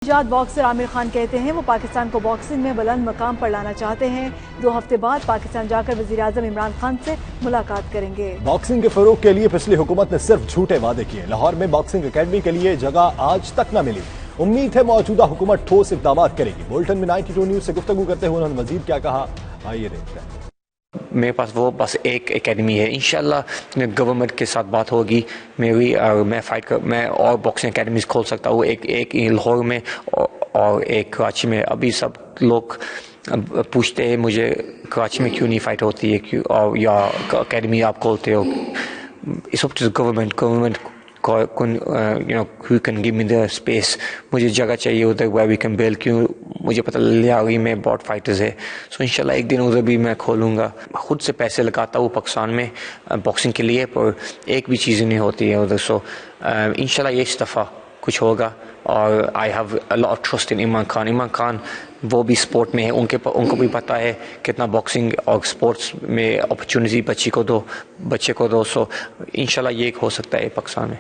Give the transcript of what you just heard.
نوجوان باکسر عامر خان کہتے ہیں وہ پاکستان کو باکسنگ میں بلند مقام پر لانا چاہتے ہیں۔ 2 ہفتے بعد پاکستان جا کر وزیر اعظم عمران خان سے ملاقات کریں گے۔ باکسنگ کے فروغ کے لیے پچھلی حکومت نے صرف جھوٹے وعدے کیے۔ لاہور میں باکسنگ اکیڈمی کے لیے جگہ آج تک نہ ملی۔ امید ہے موجودہ حکومت ٹھوس اقدامات کرے گی۔ بولٹن میں 92 نیوز سے گفتگو کرتے ہوئے انہوں نے مزید کیا کہا، آئیے دیکھتے ہیں۔ میرے پاس وہ بس ایک اکیڈمی ہے، انشاءاللہ گورنمنٹ کے ساتھ بات ہوگی میری، اور میں اور باکسنگ اکیڈمیز کھول سکتا ہوں، ایک لاہور میں اور ایک کراچی میں۔ ابھی سب لوگ پوچھتے ہیں مجھے کراچی میں کیوں نہیں فائٹ ہوتی ہے اور یا اکیڈمی آپ کھولتے ہو۔ It's up to government who can give me the space۔ مجھے جگہ چاہیے ادھر where we can build، کیوں مجھے پتہ لیاگی میں بہت فائٹرز ہے، سو انشاءاللہ ایک دن ادھر بھی میں کھولوں گا۔ خود سے پیسے لگاتا ہوں پاکستان میں باکسنگ کے لیے، پر ایک بھی چیز نہیں ہوتی ہے ادھر، سو انشاءاللہ اس دفعہ کچھ ہوگا۔ اور I have a lot of trust in Imran Khan, وہ بھی سپورٹ میں ہے، ان کو بھی پتہ ہے کتنا باکسنگ اور سپورٹس میں اپرچونیٹی بچے کو دو، سو انشاءاللہ یہ ہو سکتا ہے پاکستان میں۔